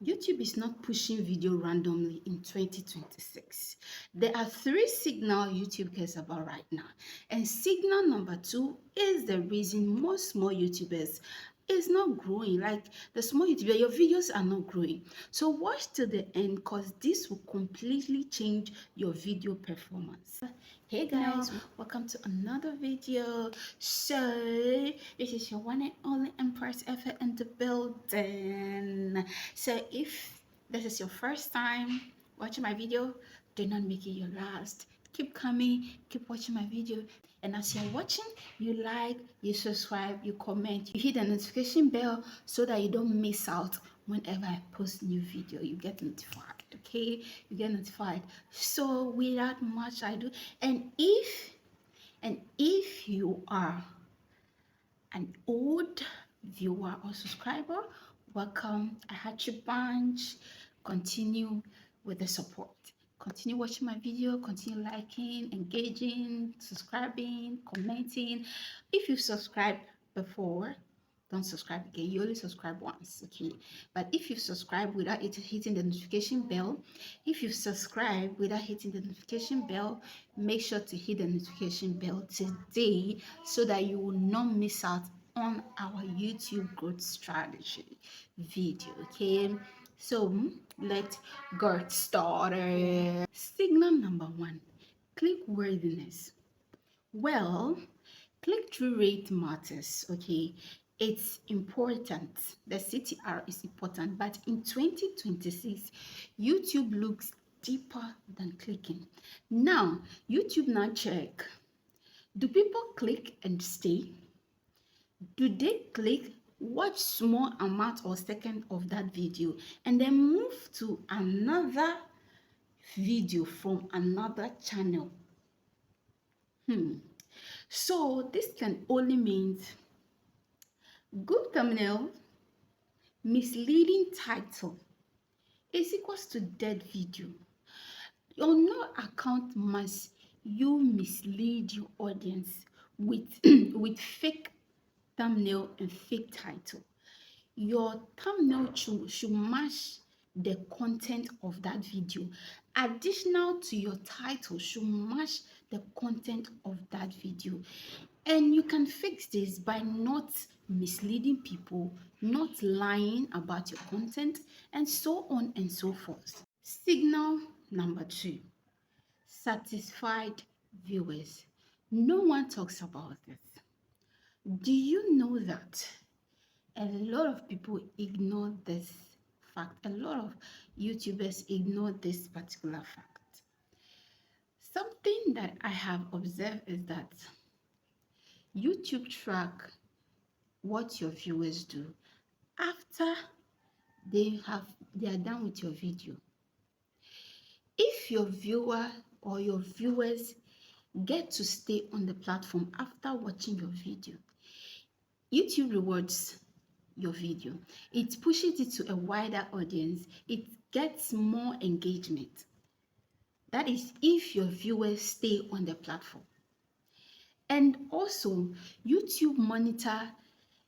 YouTube is not pushing video randomly in 2026. There are three signals YouTube cares about right now. And signal number two is the reason most small YouTubers is not growing. Like the small YouTuber, your videos are not growing. So watch till the end because this will completely change your video performance. Hey guys, welcome to another video. So this is your one and only Empress Effort in the building. So if this is your first time watching my video, do not make it your last. Keep coming, keep watching my video. And as you're watching, you like, you subscribe, you comment, you hit the notification bell so that you don't miss out whenever I post new video. You get notified, okay? You get notified. So without much ado, and if you are an old viewer or subscriber, welcome. I had you bunch. Continue with the support. Continue watching my video, continue liking, engaging, subscribing, commenting. If you've subscribed before, don't subscribe again. You only subscribe once, okay? But if you've subscribed without hitting the notification bell, make sure to hit the notification bell today so that you will not miss out on our YouTube growth strategy video, okay? So let's get started. Signal number one, click worthiness. Well, click-through rate matters, okay? It's important. The CTR is important, but in 2026, YouTube looks deeper than clicking. Now, YouTube now check. Do people click and stay? Do they click, watch small amount or second of that video, and then move to another video from another channel? So this can only mean good thumbnail, misleading title is equals to dead video. Your no account must you mislead your audience with with fake thumbnail and fake title. Your thumbnail should match the content of that video. Additional to your title should match the content of that video. And you can fix this by not misleading people, not lying about your content, and so on and so forth. Signal number two, satisfied viewers. No one talks about this. Do you know that a lot of people ignore this fact? A lot of YouTubers ignore this particular fact. Something that I have observed is that YouTube track what your viewers do after they are done with your video. If your viewer or your viewers get to stay on the platform after watching your video, YouTube rewards your video. It pushes it to a wider audience. It gets more engagement. That is if your viewers stay on the platform. And also, YouTube monitor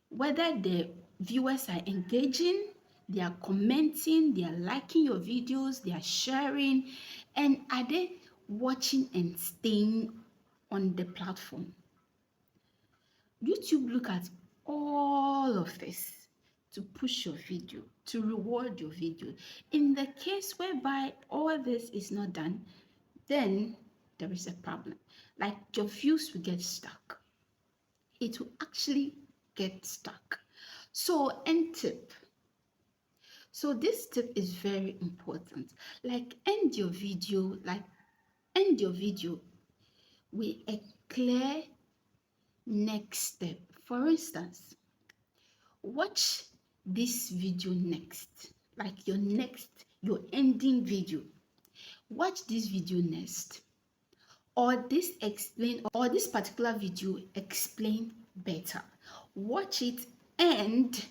whether the viewers are engaging, they are commenting, they are liking your videos, they are sharing, and are they watching and staying on the platform. YouTube look at all of this to push your video, to reward your video. In the case whereby all this is not done, then there is a problem. Like your views will get stuck. It will actually get stuck. So, end tip. So this tip is very important. End your video with a clear next step. For instance, watch this video next, like your ending video. Watch this video next, or this particular video explain better. Watch it and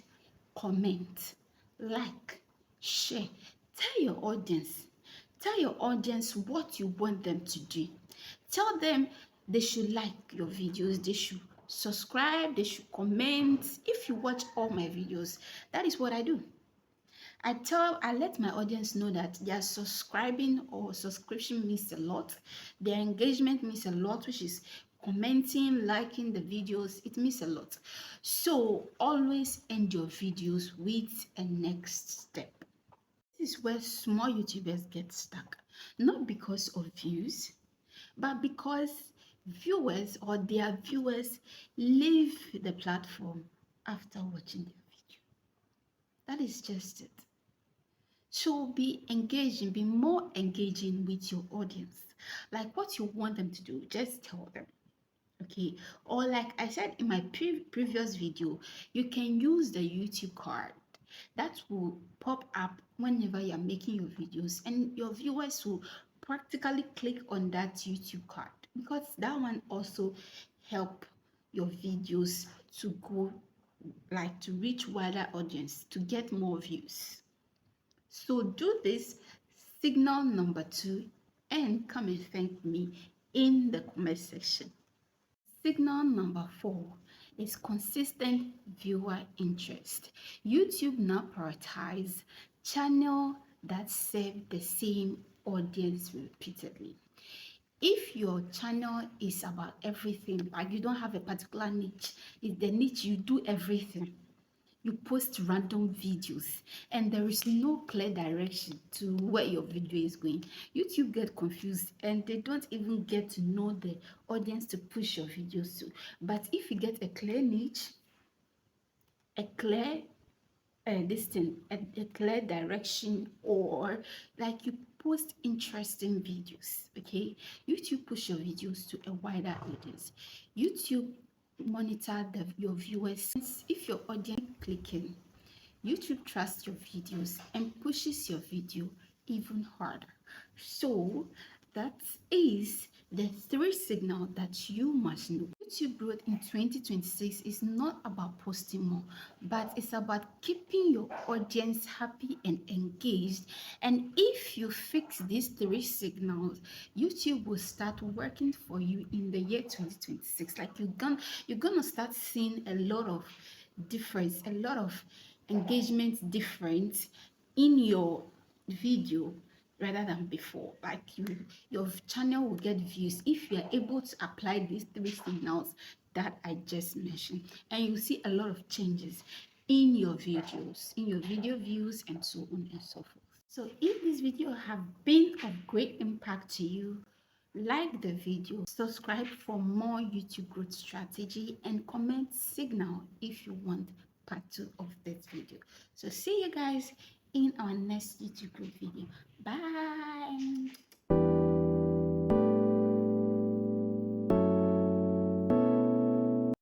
comment, like, share. Tell your audience what you want them to do. Tell them they should like your videos, they should subscribe, they should comment. If you watch all my videos, that is what I do. I let my audience know that their subscribing or subscription means a lot. Their engagement means a lot, which is commenting, liking the videos. It means a lot. So always end your videos with a next step. This is where small YouTubers get stuck, not because of views, but because viewers or their viewers leave the platform after watching their video. That is just it. So be engaging, be more engaging with your audience. Like what you want them to do, just tell them. Okay, or like I said in my previous video, you can use the YouTube card that will pop up whenever you're making your videos, and your viewers will practically click on that YouTube card, because that one also help your videos to go, like, to reach wider audience, to get more views. So do this signal number 2 and come and thank me in the comment section. Signal number 4 is consistent viewer interest. YouTube now prioritize channel that serve the same audience repeatedly. If your channel is about everything, like you don't have a particular niche, it's the niche you do everything, you post random videos and there is no clear direction to where your video is going, YouTube get confused and they don't even get to know the audience to push your videos to. But if you get a clear niche, a clear a clear direction, or like you post interesting videos, okay, YouTube push your videos to a wider audience. YouTube monitor your viewers. If your audience clicking, YouTube trusts your videos and pushes your video even harder. So that is the 3 signals that you must know. YouTube growth in 2026 is not about posting more, but it's about keeping your audience happy and engaged. And if you fix these 3 signals, YouTube will start working for you in the year 2026. Like you're gonna start seeing a lot of difference, a lot of engagement difference in your video rather than before. Like your channel will get views if you are able to apply these 3 signals that I just mentioned, and you see a lot of changes in your videos, in your video views, and so on and so forth. So if this video have been of great impact to you, like the video, subscribe for more YouTube growth strategy, and comment signal if you want part 2 of this video. So see you guys in our next YouTube growth video. Bye.